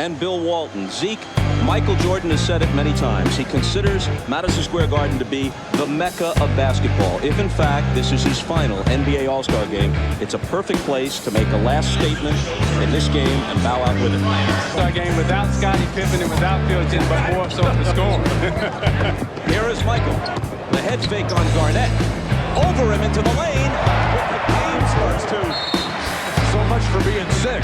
and Bill Walton. Zeke, Michael Jordan has said it many times. He considers Madison Square Garden to be the Mecca of basketball. If, in fact, this is his final NBA All-Star game, it's a perfect place to make a last statement in this game and bow out with it. All-Star game without Scottie Pippen and without Phil Jackson, but more so the score. Here is Michael. The head fake on Garnett. Over him into the lane. The game starts to. So much for being sick.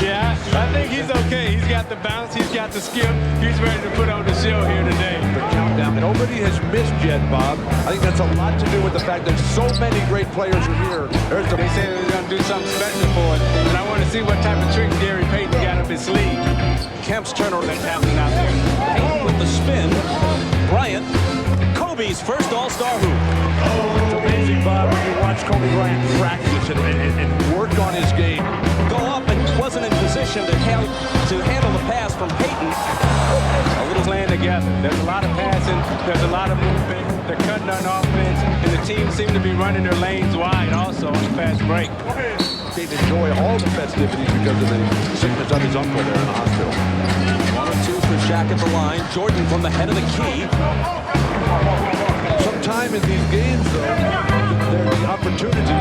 Yeah, I think he's okay. He's got the bounce, he's got the skill. He's ready to put on the show here today. The countdown. Nobody has missed yet, Bob. I think that's a lot to do with the fact that so many great players are here. They say they're going to do something special for it, and I want to see what type of tricks Gary Payton got up his sleeve. Kemp's turnover That's happening out there. Payton with the spin. Bryant, Kobe's first All-Star hoop. It's amazing, Bob, when you watch Kobe Bryant practice and work on his game. Go up and wasn't in position to handle the pass from Payton. A little playing together. There's a lot of passing. There's a lot of movement. They're cutting on offense, and the team seem to be running their lanes wide also on the fast break. They enjoy all the festivities because of the sickness of his uncle there in the hospital. 1 or 2 for Shaq at the line. Jordan from the head of the key. Sometime in these games, though, there's the opportunity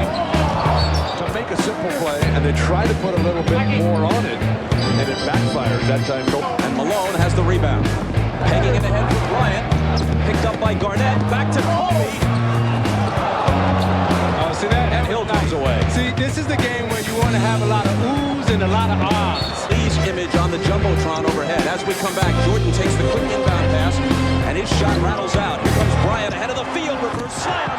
to make a simple play, and they try to put a little bit more on it, and it backfires that time. And Malone has the rebound. Pegging it ahead for Bryant. Picked up by Garnett. Back to Kobe. Oh, see that? And Hill comes away. See, this is the game where you want to have a lot of oohs and a lot of ahs. Lee's image on the Jumbotron overhead. As we come back, Jordan takes the quick inbound pass, and his shot rattles out. Here comes Bryant ahead of the field. Reverse slam.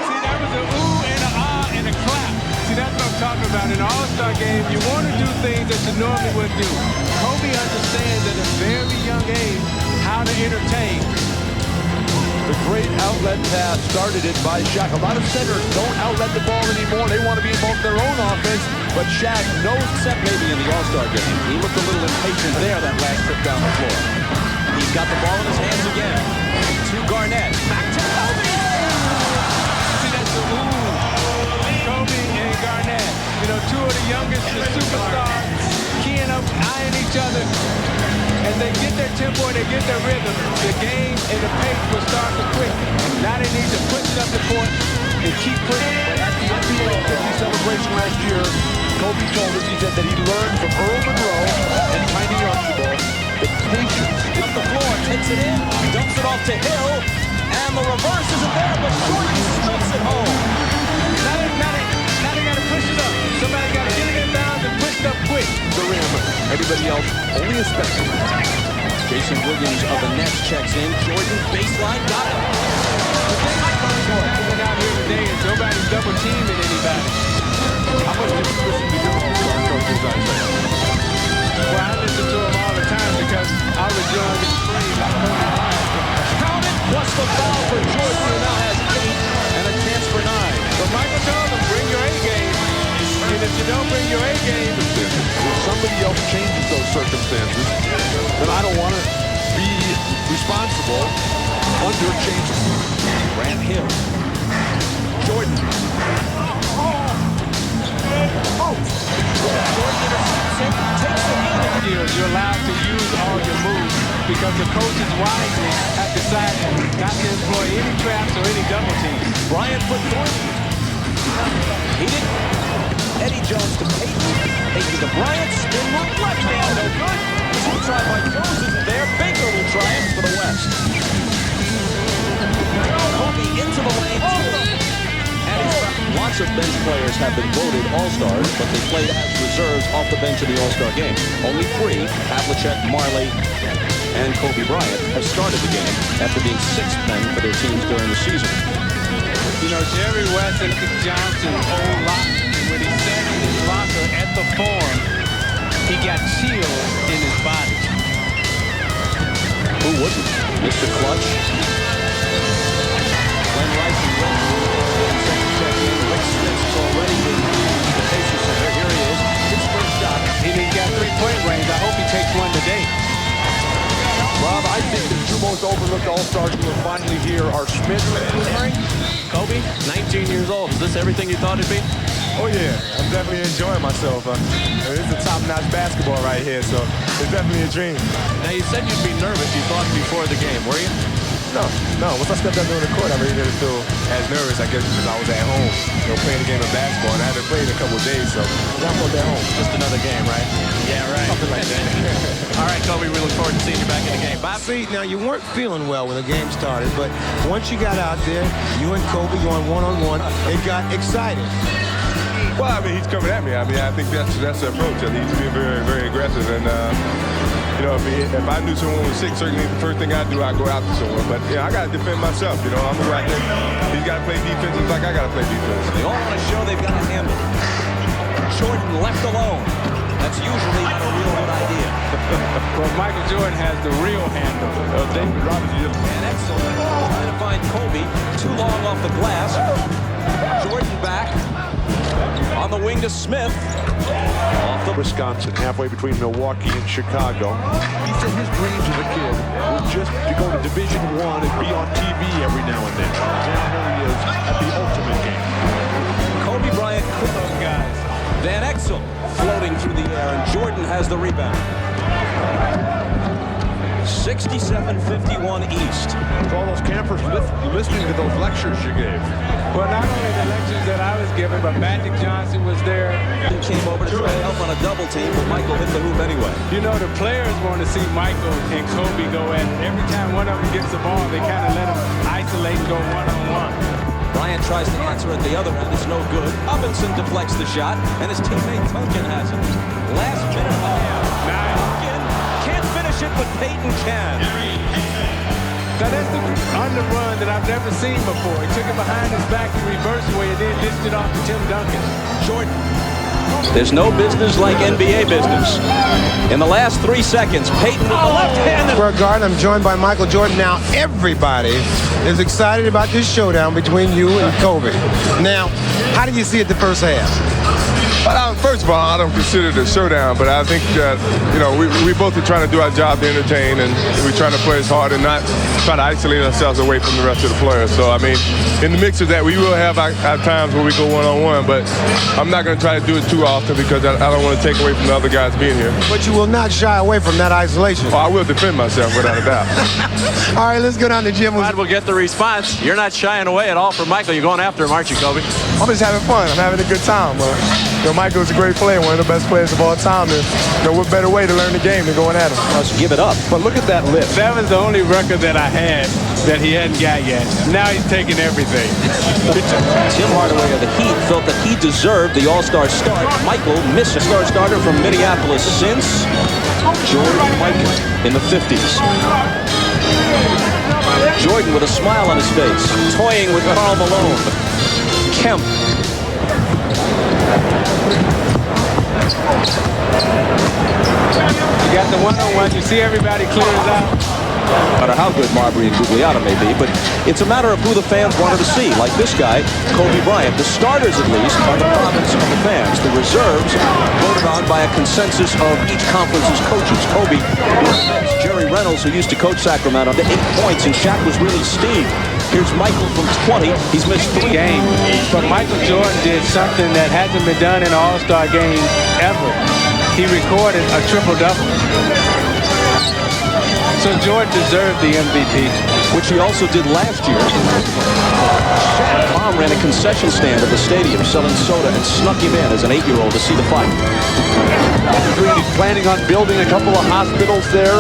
See, that was an ooh and an ah and a clap. See, that's what I'm talking about. In an All-Star game, you want to do things that you normally would do. Kobe understands at a very young age how to entertain. The great outlet pass started it by Shaq. A lot of centers don't outlet the ball anymore. They want to be involved in their own offense, but Shaq knows. Except maybe in the All-Star game. He looked a little impatient there that last trip down the floor. He's got the ball in his hands again. To Garnett. Back to Kobe. See, that's the ooh. Kobe and Garnett. You know, two of the youngest, the superstars, keying up, eyeing each other. As they get their tempo and they get their rhythm, the game and the pace will start to quicken. Now they need to push it up the court and keep pushing. At the NBA 50 celebration last year, Kobe told us, he said that he learned from Earl Monroe and Tiny Archibald the patience. Up the floor, takes it in, dumps it off to Hill, and the reverse isn't there, but Jordan slips it home. Now they got to push it up. Somebody got to get it inbound and push it up quick. The rim. Everybody else only a specimen. Jason Williams of the Nets checks in. Jordan baseline, got it. Coming out here today and nobody's double teaming anybody. How much did you listen to your coaches, I say? Well, I listen to them all the time because I was young and free like Kobe Bryant. Count it, plus the foul for Jordan, who now has 8 and a chance for 9. But Michael told them, bring your A game. And if you don't bring your A game, If somebody else changes those circumstances, then I don't want to be responsible under changes. Grant Hill. Jordan. Jordan intercepts it, takes the hand. you're allowed to use all your moves because the coaches wisely have decided not to employ any traps or any double teams. Bryant for 3. He didn't. Eddie Jones to Payton. Payton to Bryant. Spin move left hand. No good. This try by Jones isn't there. Baker will try it for the West. Kobe into the lane. And lots of bench players have been voted All-Stars, but they played as reserves off the bench in the All-Star game. Only 3, Havlicek, Marley, and Kobe Bryant, have started the game after being 6th men for their teams during the season. You know, Jerry West and Johnson's old locker, when he sat in his locker at the Forum, he got chills in his body. Who wouldn't? Mr. Clutch. Glenn Rice and Red second check in. Rick Smith's already in the Pacers Center. Here he is. His first shot. He got 3-point range. I hope he takes one today. Rob, I think the two most overlooked All-Stars who are finally here are Smith and Kobe, 19 years old. Is this everything you thought it'd be? Oh yeah, I'm definitely enjoying myself. This is a top-notch basketball right here, so it's definitely a dream. Now, you said you'd be nervous, you thought, before the game, were you? No. Once I stepped out there on the court, I really didn't feel as nervous, I guess, because I was at home, playing the game of basketball, and I hadn't played in a couple of days, so now I'm at home. Just another game, right? Yeah, right. Something like that. All right, Kobe, we look forward to seeing you back in the game. Bye. See, now you weren't feeling well when the game started, but once you got out there, you and Kobe going one-on-one, it got exciting. Well, I mean, he's coming at me. I mean, I think that's the approach. I think he's being very, very aggressive, and if I knew someone was sick, certainly the first thing I'd do, I'd go out to someone. But, I got to defend myself. I'm going to go out there. He's got to play defense just like I got to play defense. They all want to show they've got a handle. Jordan left alone. That's usually not a real good idea. Well, Michael Jordan has the real handle. David Robinson just... And excellent. Trying to find Kobe. Too long off the glass. Jordan back. On the wing to Smith. Off the Wisconsin, halfway between Milwaukee and Chicago. He said his dreams as a kid were just to go to Division I and be on TV every now and then. Now here he is at the ultimate game. Kobe Bryant, Those guys. Van Exel floating through the air, and Jordan has the rebound. 67-51 East. With all those campers listening to those lectures you gave. Well, not only the lectures that I was giving, but Magic Johnson was there. He came over to try to help on a double team, but Michael hit the hoop anyway. The players want to see Michael and Kobe go at it. Every time one of them gets the ball, they kind of let them isolate and go one-on-one. Bryant tries to answer at the other end. It's no good. Robinson deflects the shot, and his teammate Tunkin has it. Last minute. Tunkin can't finish it, but Peyton can. Now that's the underrun that I've never seen before. He took it behind his back and reversed way and then dished it off to Tim Duncan. Jordan. There's no business like NBA business. In the last 3 seconds, Peyton with the left hand. Square Garden, I'm joined by Michael Jordan. Now everybody is excited about this showdown between you and Kobe. Now, how did you see it the first half? Well, first of all, I don't consider it a showdown, but I think that, we both are trying to do our job to entertain, and we're trying to play as hard and not try to isolate ourselves away from the rest of the players. So, I mean, in the mix of that, we will have our times where we go one-on-one, but I'm not going to try to do it too often because I don't want to take away from the other guys being here. But you will not shy away from that isolation. Oh, I will defend myself without a doubt. All right, let's go down to Jim. We'll get the response. You're not shying away at all from Michael. You're going after him, aren't you, Kobe? I'm just having fun. I'm having a good time. Michael's a great player, one of the best players of all time. And what better way to learn the game than going at him? Let's give it up. But look at that lift. That was the only record that I had that he hadn't got yet. Now he's taking everything. Tim Hardaway of the Heat felt that he deserved the All-Star start. Michael missed a starter from Minneapolis since Jordan Michael in the 50s. Jordan with a smile on his face, toying with Karl Malone. Kemp. You got the one-on-one. You see everybody clears out. No matter how good Marbury and Gugliotta may be, but it's a matter of who the fans wanted to see. Like this guy, Kobe Bryant. The starters, at least, are the province of the fans. The reserves voted on by a consensus of each conference's coaches. Kobe, Jerry Reynolds, who used to coach Sacramento, to 8 points, and Shaq was really Steve. Here's Michael from 20. He's missed 3 games. But Michael Jordan did something that hasn't been done in an All-Star game ever. He recorded a triple-double. So Jordan deserved the MVP. Which he also did last year. Shaq Mom ran a concession stand at the stadium selling soda and snuck him in as an 8-year-old to see the fight. He's planning on building a couple of hospitals there.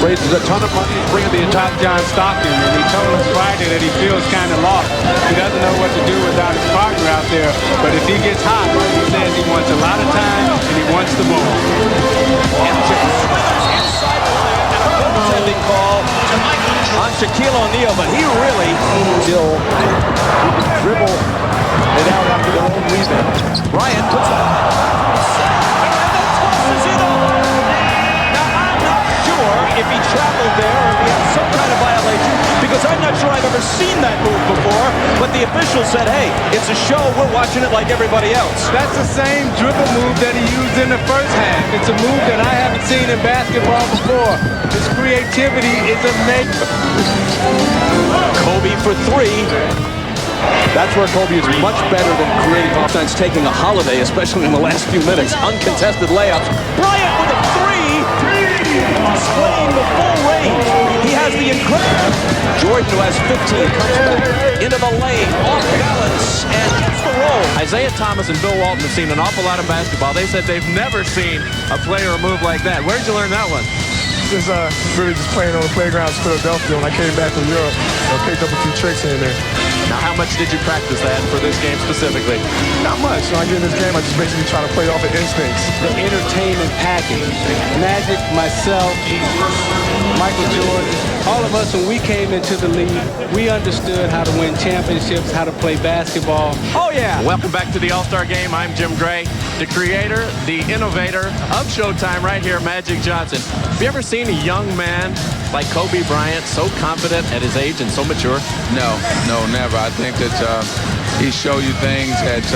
Raises a ton of money. Bringing the entire John Stockton, and he told us Friday that he feels kind of lost. He doesn't know what to do without his partner out there. But if he gets hot, he says he wants a lot of time and he wants the ball. Inside the line and a goaltending call on Shaquille O'Neal, but he really still dribble it out after their own rebound. Bryant puts it and then tosses it over. Now I'm not sure if he traveled there or if he had some kind of violation, because I'm not sure I've ever seen that move before, but the official said, hey, it's a show, we're watching it like everybody else. That's the same dribble move that he used in the first half. It's a move that I haven't seen in basketball before. His creativity is amazing. Kobe for 3. That's where Kobe is much better than creating Offense taking a holiday, especially in the last few minutes. Uncontested layups. Bryant with a three. Displaying the full range. He has the incredible. Jordan, who has 15, comes back into the lane, off balance, and hits the roll. Isaiah Thomas and Bill Walton have seen an awful lot of basketball. They said they've never seen a player move like that. Where'd you learn that one? Just really just playing on the playgrounds in Philadelphia. When I came back from Europe, I picked up a few tricks in there. Now, how much did you practice that for this game specifically? Not much. When I get in this game, I just basically try to play off of instincts. The entertainment package. Magic, myself, Michael Jordan, all of us, when we came into the league, we understood how to win championships, how to play basketball. Oh, yeah. Welcome back to the All-Star Game. I'm Jim Gray, the creator, the innovator of Showtime right here, Magic Johnson. Have you ever seen a young man like Kobe Bryant, so confident at his age and so mature? No, never. I think that he showed you things that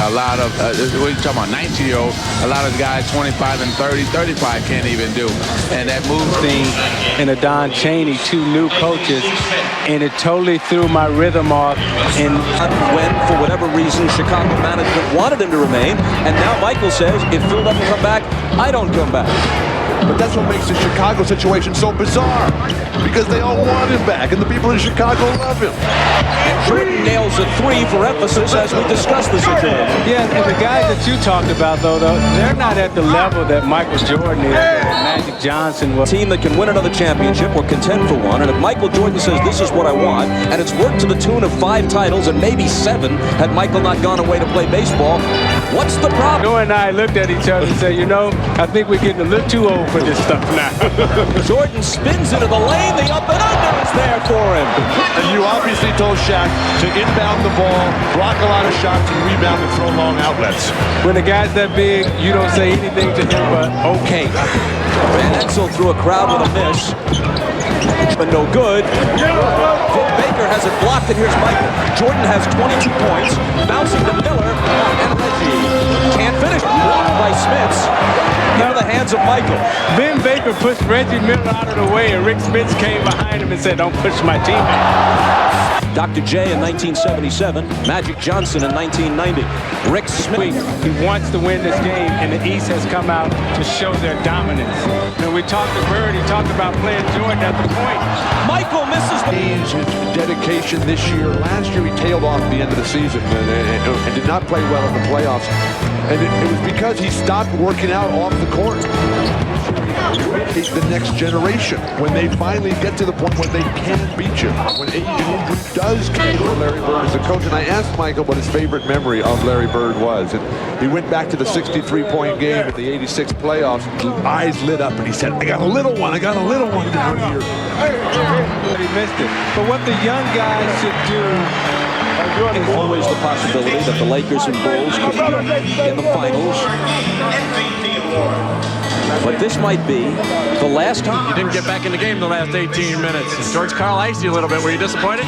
a lot of, what are you talking about, 19-year-old, a lot of guys 25 and 30, 35 can't even do. And that moves Thing and a Don Chaney, two new coaches, and it totally threw my rhythm off. And When, for whatever reason, Chicago management wanted him to remain, and now Michael says, if Phil doesn't come back, I don't come back. But that's what makes the Chicago situation so bizarre, because they all want him back, and the people in Chicago love him. Jordan nails a three for emphasis as we discuss the situation. yeah, and the guys that you talked about, though, they're not at the level that Michael Jordan is, that Magic Johnson was. Team that can win another championship or contend for one, and if Michael Jordan says this is what I want, and it's worked to the tune of 5 titles and maybe 7 had Michael not gone away to play baseball, what's the problem? Noah and I looked at each other and said, you know, I think we're getting a little too old for this stuff now. Jordan spins into the lane, the up and under is there for him. And you obviously told Shaq to inbound the ball, block a lot of shots, and rebound and throw long outlets. When the guy's that big, you don't say anything to him but, okay. Van Exel through a crowd with a miss. But no good. Vin Baker has it blocked, and here's Michael. Jordan has 22 points, bouncing to Miller, and Reggie can't finish. Blocked by Smits. Into the hands of Michael. Vin Baker pushed Reggie Miller out of the way, and Rick Smits came behind him and said, don't push my teammate. Dr. J in 1977, Magic Johnson in 1990. Rick Smith. He wants to win this game, and the East has come out to show their dominance. And we talked to Bird, he talked about playing Jordan at the point. Michael misses the... His dedication this year. Last year he tailed off at the end of the season and did not play well in the playoffs. And it was because he stopped working out off the court. The next generation, when they finally get to the point where they can beat you, when age and injury does come for Larry Bird as a coach. And I asked Michael what his favorite memory of Larry Bird was, and he went back to the 63-point game in the '86 playoffs. Eyes lit up, and he said, I got a little one down here. But he missed it. But what the young guys should do, Always the possibility that the Lakers and Bulls could be in the finals. But this might be the last time. You didn't get back in the game the last 18 minutes. George Karl iced you a little bit. Were you disappointed?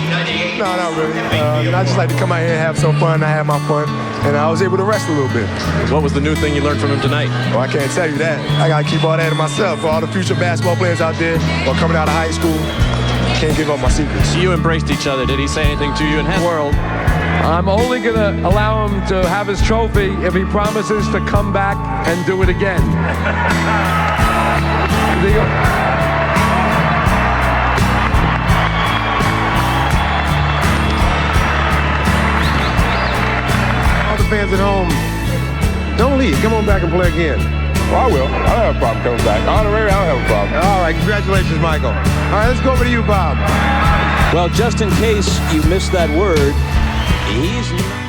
No, not really. I just like to come out here and have some fun. I had my fun, and I was able to rest a little bit. What was the new thing you learned from him tonight? Well, I can't tell you that. I got to keep all that to myself. For all the future basketball players out there or coming out of high school, can't give up my secrets. You embraced each other. Did he say anything to you in his world? I'm only going to allow him to have his trophy if he promises to come back and do it again. All the fans at home, don't leave. Come on back and play again. Well, I will. I don't have a problem coming back. Honorary, I don't have a problem. All right, congratulations, Michael. All right, let's go over to you, Bob. Well, just in case you missed that word, he's...